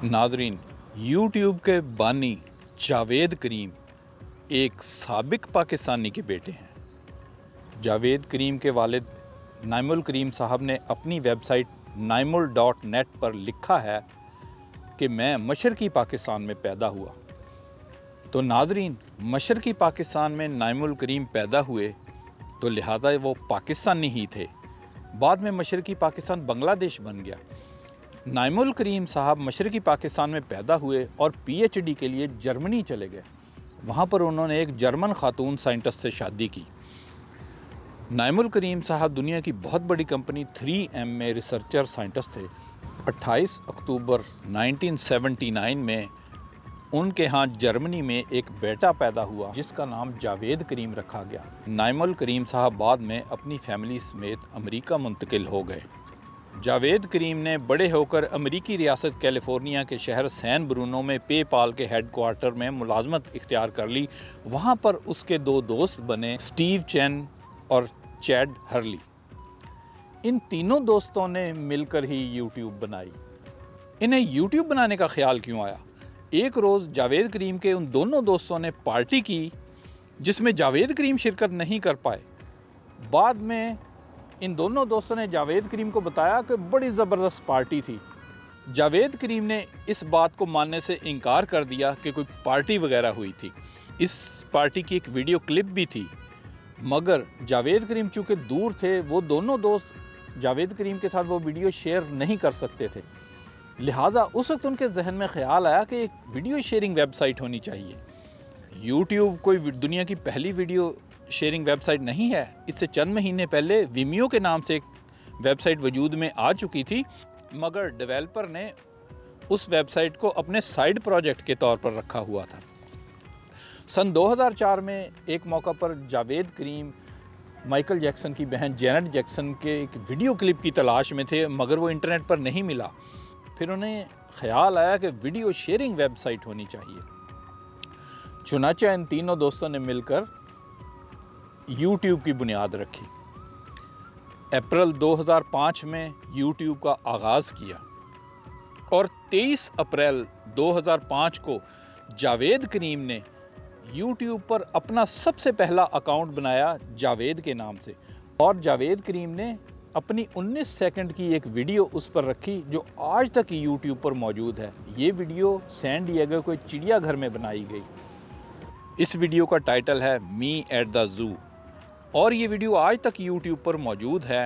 नाजरीन, यूट्यूब के बानी जावेद करीम एक साबिक पाकिस्तानी के बेटे हैं। जावेद करीम के वालिद नाइमुल करीम साहब ने अपनी वेबसाइट naimul.net पर लिखा है कि मैं मशरकी पाकिस्तान में पैदा हुआ। तो नाजरीन, मशरकी पाकिस्तान में नाइमुल करीम पैदा हुए तो लिहाजा वो पाकिस्तानी ही थे। बाद में मशरकी पाकिस्तान बांग्लादेश बन गया। नाइमुल करीम साहब मशरकी पाकिस्तान में पैदा हुए और PhD के लिए जर्मनी चले गए। वहाँ पर उन्होंने एक जर्मन खातून साइंटिस्ट से शादी की। नाइमुल करीम साहब दुनिया की बहुत बड़ी कंपनी 3M में रिसर्चर साइंटिस्ट थे। 28 अक्टूबर 1979 में उनके यहाँ जर्मनी में एक बेटा पैदा हुआ जिसका नाम जावेद करीम रखा गया। नाइमुल करीम साहब बाद में अपनी फैमिली समेत अमेरिका मुंतकिल हो गए। जावेद करीम ने बड़े होकर अमेरिकी रियासत कैलिफोर्निया के शहर सैन ब्रूनो में पेपाल के हेडक्वार्टर में मुलाजमत इख्तियार कर ली। वहाँ पर उसके दो दोस्त बने, स्टीव चेन और चैड हर्ली। इन तीनों दोस्तों ने मिलकर ही यूट्यूब बनाई। इन्हें यूट्यूब बनाने का ख्याल क्यों आया? एक रोज़ जावेद करीम के उन दोनों दोस्तों ने पार्टी की जिसमें जावेद करीम शिरकत नहीं कर पाए। बाद में इन दोनों दोस्तों ने जावेद करीम को बताया कि बड़ी ज़बरदस्त पार्टी थी। जावेद करीम ने इस बात को मानने से इनकार कर दिया कि कोई पार्टी वगैरह हुई थी। इस पार्टी की एक वीडियो क्लिप भी थी, मगर जावेद करीम चूँकि दूर थे, वो दोनों दोस्त जावेद करीम के साथ वो वीडियो शेयर नहीं कर सकते थे। लिहाजा उस वक्त उनके जहन में ख्याल आया कि एक वीडियो शेयरिंग वेबसाइट होनी चाहिए। यूट्यूब कोई दुनिया की पहली वीडियो शेयरिंग वेबसाइट नहीं है। इससे चंद महीने पहले विमियो के नाम से एक वेबसाइट वजूद में आ चुकी थी, मगर डेवलपर ने उस वेबसाइट को अपने साइड प्रोजेक्ट के तौर पर रखा हुआ था। सन 2004 में एक मौका पर जावेद करीम माइकल जैक्सन की बहन जेनेट जैक्सन के एक वीडियो क्लिप की तलाश में थे, मगर वो इंटरनेट पर नहीं मिला। फिर उन्हें ख्याल आया कि वीडियो शेयरिंग वेबसाइट होनी चाहिए। चुनांचे इन तीनों दोस्तों ने मिलकर यूट्यूब की बुनियाद रखी। अप्रैल 2005 में यूट्यूब का आगाज़ किया और 23 अप्रैल 2005 को जावेद करीम ने यूट्यूब पर अपना सबसे पहला अकाउंट बनाया जावेद के नाम से। और जावेद करीम ने अपनी 19 सेकंड की एक वीडियो उस पर रखी जो आज तक यूट्यूब पर मौजूद है। ये वीडियो सैन डिएगो के चिड़ियाघर में बनाई गई। इस वीडियो का टाइटल है मी एट द ज़ू और ये वीडियो आज तक यूट्यूब पर मौजूद है।